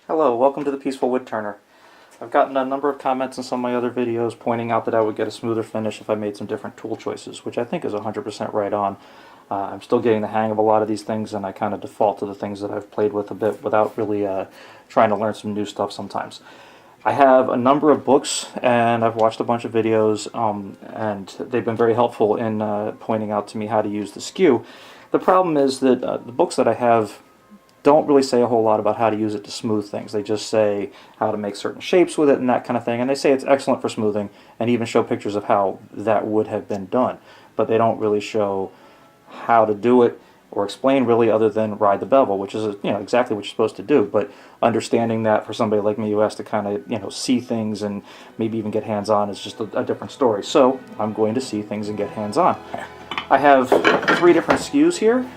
Hello, welcome to the Peaceful Wood Turner. I've gotten a number of comments in some of my other videos pointing out that I would get a smoother finish if I made some different tool choices, which I think is 100% right on. I'm still getting the hang of a lot of these things, and I kind of default to the things that I've played with a bit without really trying to learn some new stuff sometimes. I have a number of books, and I've watched a bunch of videos, and they've been very helpful in pointing out to me how to use the Skew. The problem is that the books that I have don't really say a whole lot about how to use it to smooth things. They just say how to make certain shapes with it and that kind of thing, and they say it's excellent for smoothing and even show pictures of how that would have been done. But they don't really show how to do it or explain really other than ride the bevel, which is exactly what you're supposed to do. But understanding that for somebody like me who has to kind of see things and maybe even get hands-on is just a different story. So I'm going to see things and get hands-on. I have 3 different Skews here.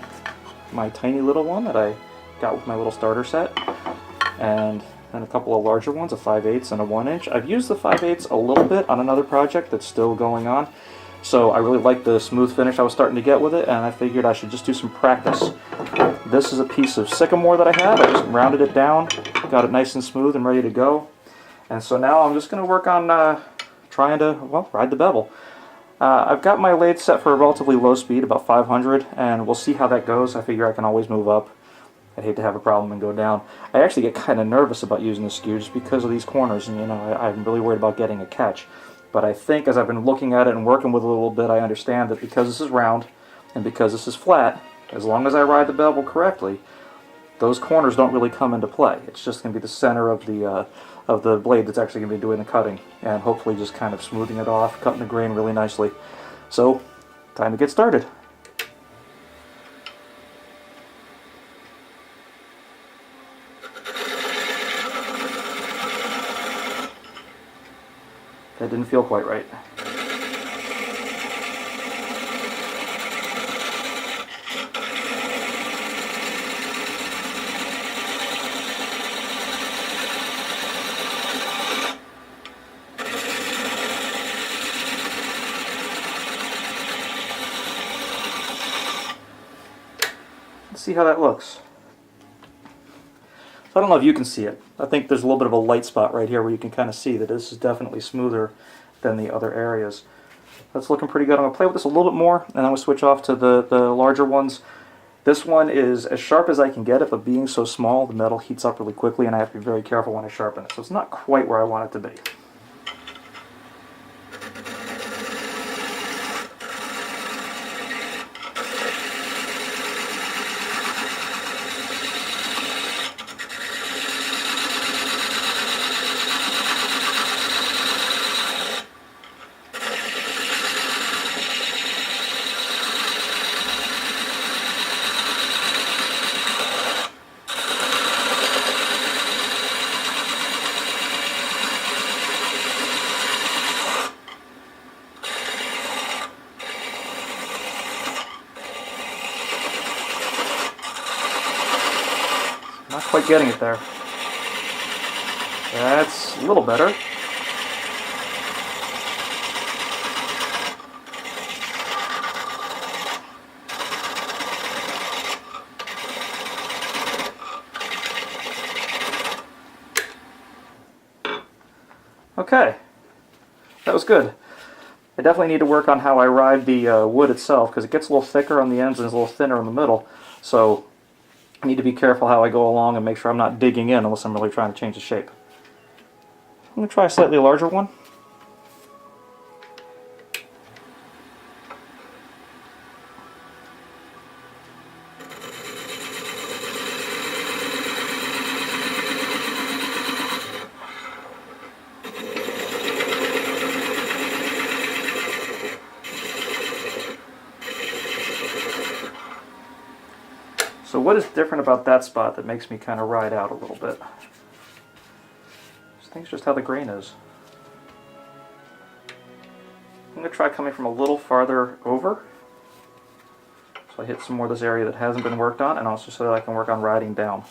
My tiny little one that I got with my little starter set, and then a couple of larger ones, a 5/8 and a 1-inch. I've used the 5/8 a little bit on another project that's still going on, so I really like the smooth finish I was starting to get with it, and I figured I should just do some practice. This is a piece of sycamore that I had. I just rounded it down, got it nice and smooth and ready to go, and so now I'm just going to work on trying to, well, ride the bevel. I've got my lathe set for a relatively low speed, about 500, and we'll see how that goes. I figure I can always move up. I'd hate to have a problem and go down. I actually get kind of nervous about using the Skew just because of these corners, and I'm really worried about getting a catch. But I think as I've been looking at it and working with it a little bit, I understand that because this is round and because this is flat, as long as I ride the bevel correctly, those corners don't really come into play. It's just going to be the center of the blade that's actually going to be doing the cutting, and hopefully just kind of smoothing it off, cutting the grain really nicely. So, time to get started. That didn't feel quite right. Let's see how that looks. I don't know if you can see it. I think there's a little bit of a light spot right here where you can kind of see that this is definitely smoother than the other areas. That's looking pretty good. I'm going to play with this a little bit more, and I'm going to switch off to the larger ones. This one is as sharp as I can get it, but being so small, the metal heats up really quickly, and I have to be very careful when I sharpen it. So it's not quite where I want it to be. Not quite getting it there. That's a little better. Okay, that was good. I definitely need to work on how I ride the wood itself, because it gets a little thicker on the ends and is a little thinner in the middle. So I need to be careful how I go along and make sure I'm not digging in unless I'm really trying to change the shape. I'm going to try a slightly larger one. So what is different about that spot that makes me kind of ride out a little bit? I think it's just how the grain is. I'm going to try coming from a little farther over, so I hit some more of this area that hasn't been worked on, and also so that I can work on riding down.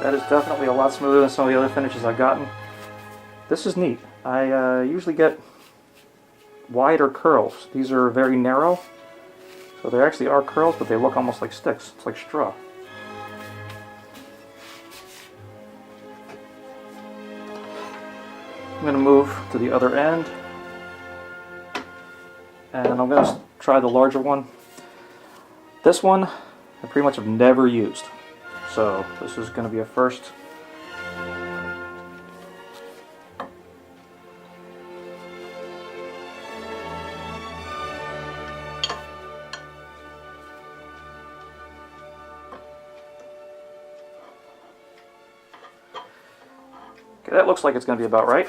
That is definitely a lot smoother than some of the other finishes I've gotten. This is neat. I usually get wider curls. These are very narrow, so they actually are curls, but they look almost like sticks. It's like straw. I'm going to move to the other end, and I'm going to try the larger one. This one I pretty much have never used, so this is going to be a first. Okay, that looks like it's going to be about right.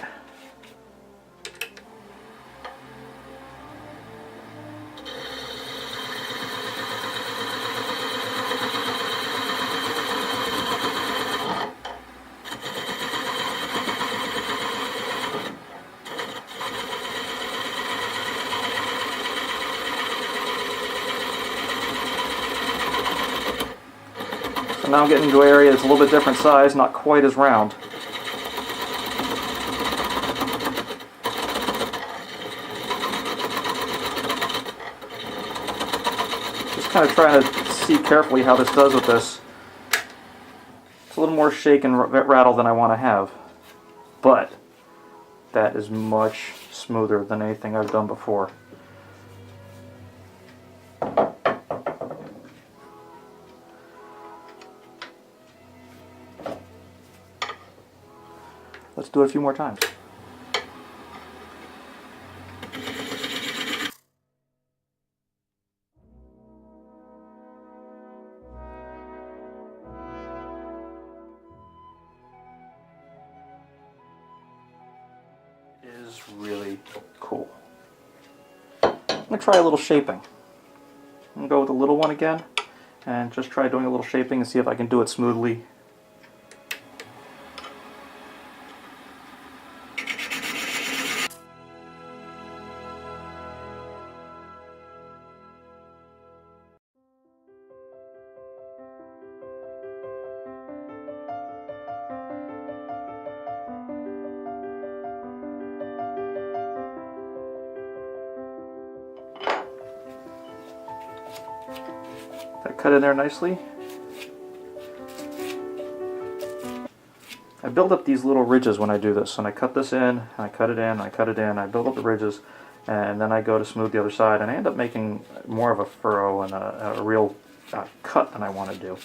So now I'm getting into an area that's a little bit different size, not quite as round. Kind of trying to see carefully how this does with this. It's a little more shake and rattle than I want to have, but that is much smoother than anything I've done before. Let's do it a few more times. Is really cool. I'm going to try a little shaping. I'm going to go with the little one again and just try doing a little shaping and see if I can do it smoothly. That cut in there nicely. I build up these little ridges when I do this, and I cut this in, and I cut it in, and I cut it in, I build up the ridges, and then I go to smooth the other side, and I end up making more of a furrow and a real cut than I want to do.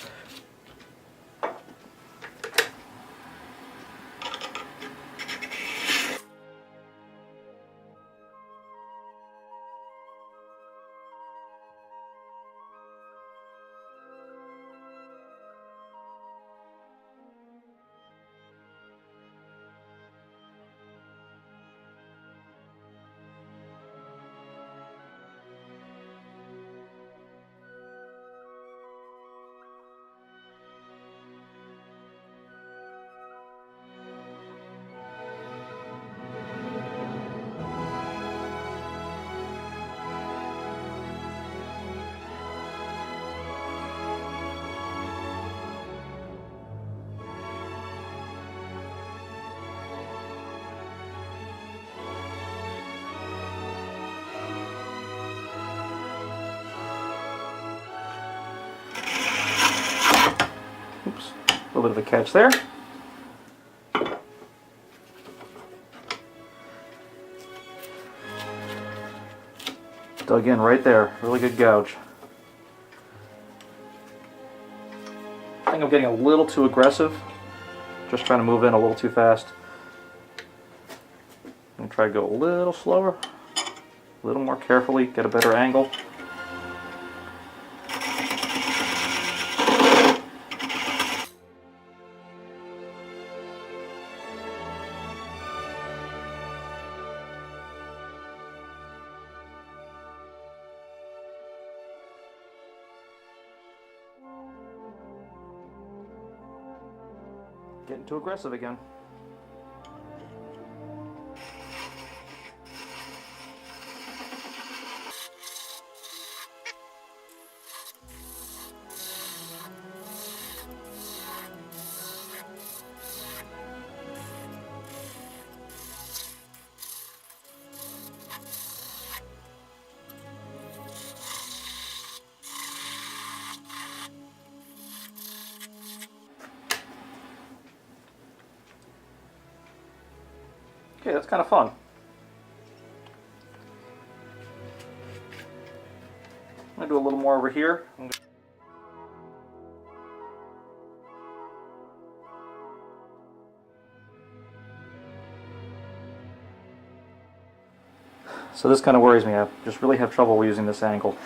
Oops, a little bit of a catch there. Dug in right there, really good gouge. I think I'm getting a little too aggressive, just trying to move in a little too fast. I'm going to try to go a little slower, a little more carefully, get a better angle. Getting too aggressive again. Okay, that's kind of fun. I'm going to do a little more over here. So this kind of worries me. I just really have trouble using this angle.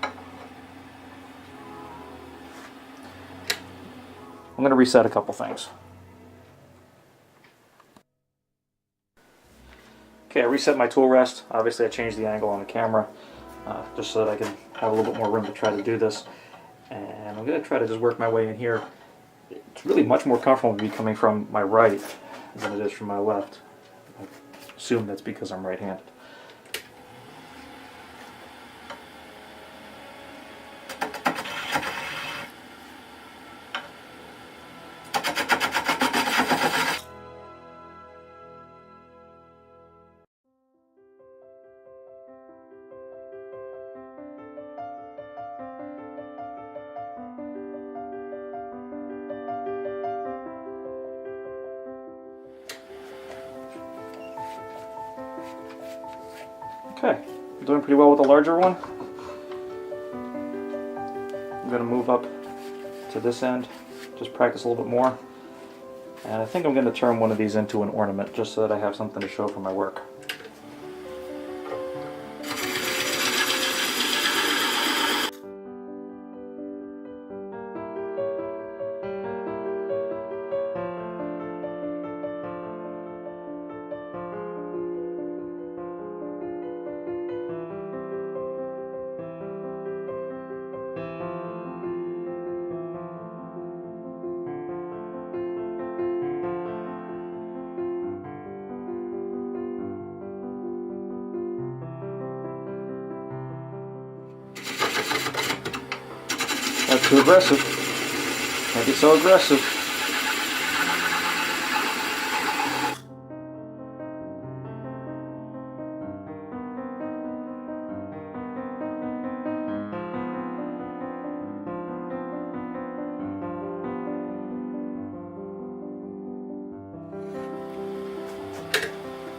I'm going to reset a couple things. Okay, I reset my tool rest. Obviously I changed the angle on the camera just so that I can have a little bit more room to try to do this. And I'm going to try to just work my way in here. It's really much more comfortable to be coming from my right than it is from my left. I assume that's because I'm right-handed. Okay, I'm doing pretty well with the larger one. I'm going to move up to this end, just practice a little bit more. And I think I'm going to turn one of these into an ornament just so that I have something to show for my work. That's too aggressive. Can't be so aggressive.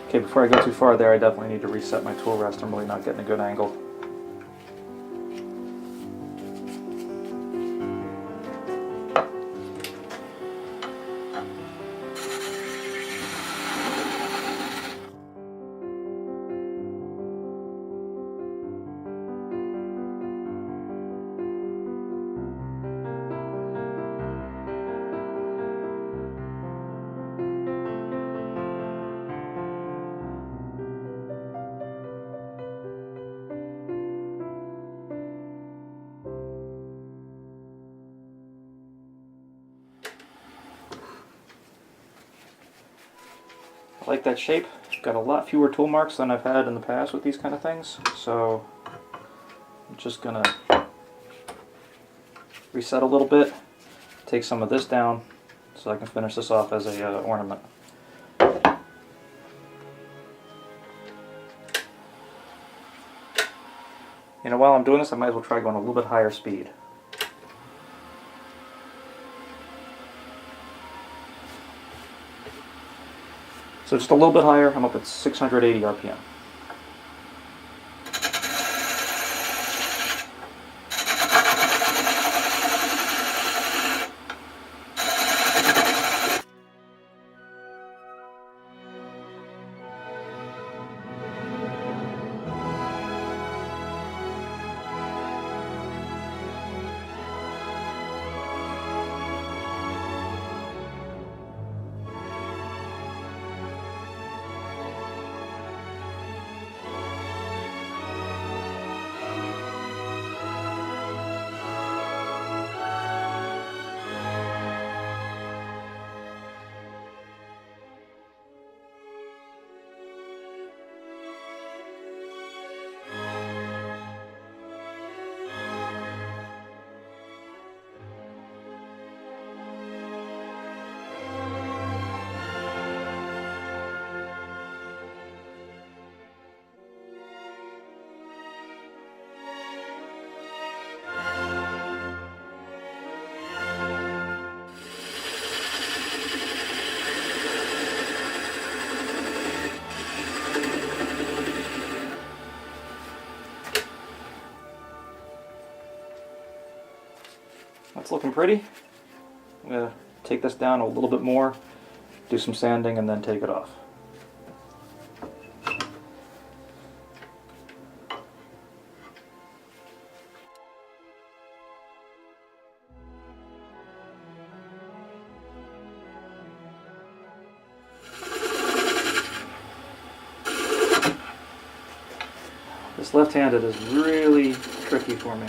Okay, before I go too far there, I definitely need to reset my tool rest. I'm really not getting a good angle. I like that shape. Got a lot fewer tool marks than I've had in the past with these kind of things, so I'm just gonna reset a little bit, take some of this down so I can finish this off as a ornament. You know, while I'm doing this, I might as well try going a little bit higher speed. So just a little bit higher, I'm up at 680 RPM. pretty. I'm going to take this down a little bit more, do some sanding, and then take it off. This left-handed is really tricky for me.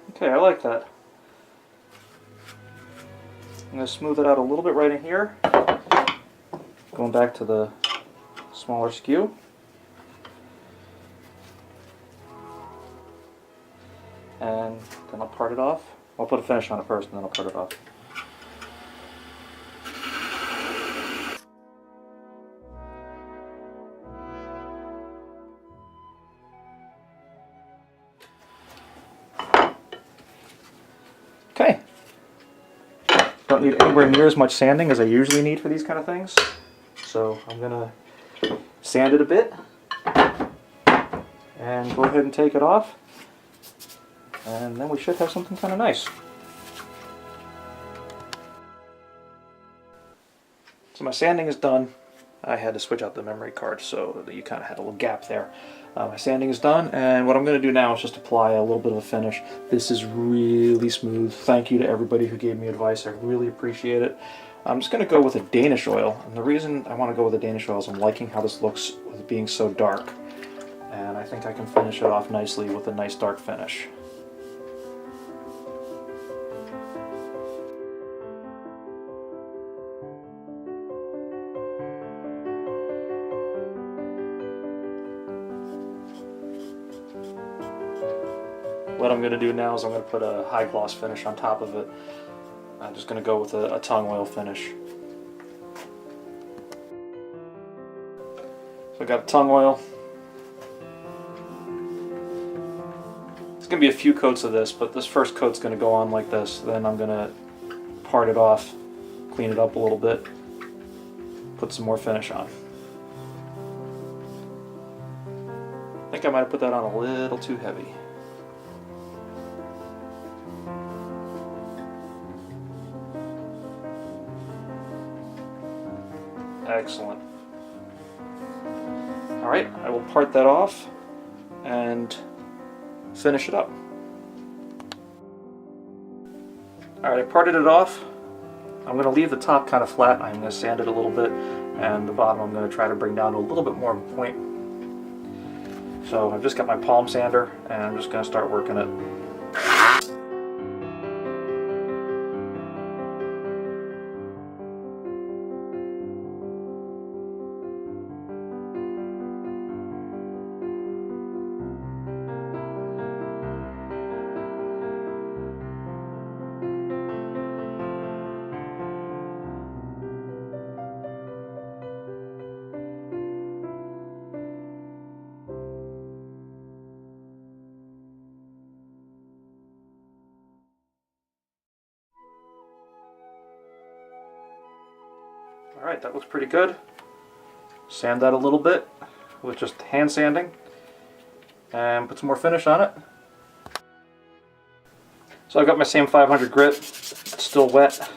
Okay, I like that. I'm going to smooth it out a little bit right in here. Going back to the smaller skew. And then I'll part it off. I'll put a finish on it first and then I'll part it off. Okay. Don't need anywhere near as much sanding as I usually need for these kind of things. So I'm going to sand it a bit and go ahead and take it off. And then we should have something kind of nice. So my sanding is done. I had to switch out the memory card so that you kind of had a little gap there. My sanding is done, and what I'm going to do now is just apply a little bit of a finish. This is really smooth. Thank you to everybody who gave me advice. I really appreciate it. I'm just going to go with a Danish oil, and the reason I want to go with a Danish oil is I'm liking how this looks with it being so dark. And I think I can finish it off nicely with a nice dark finish. What I'm going to do now is I'm going to put a high gloss finish on top of it. I'm just going to go with a tongue oil finish. So I got a tongue oil. It's going to be a few coats of this, but this first coat's going to go on like this. Then I'm going to part it off, clean it up a little bit, put some more finish on. I think I might have put that on a little too heavy. Excellent. Alright, I will part that off and finish it up. Alright, I parted it off. I'm going to leave the top kind of flat. I'm going to sand it a little bit, and the bottom I'm going to try to bring down to a little bit more of a point. So I've just got my palm sander, and I'm just going to start working it. Alright, that looks pretty good. Sand that a little bit with just hand sanding and put some more finish on it. So I've got my same 500 grit, it's still wet.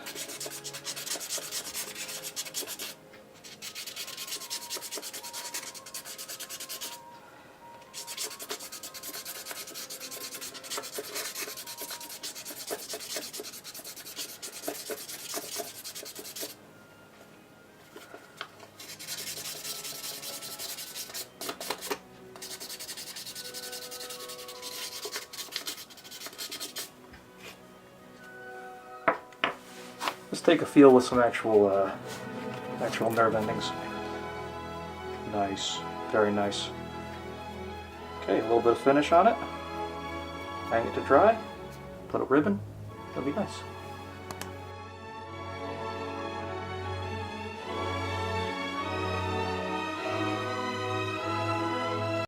Let's take a feel with some actual nerve endings. Nice, very nice. Okay, a little bit of finish on it. Hang it to dry. Put a ribbon. That'll be nice.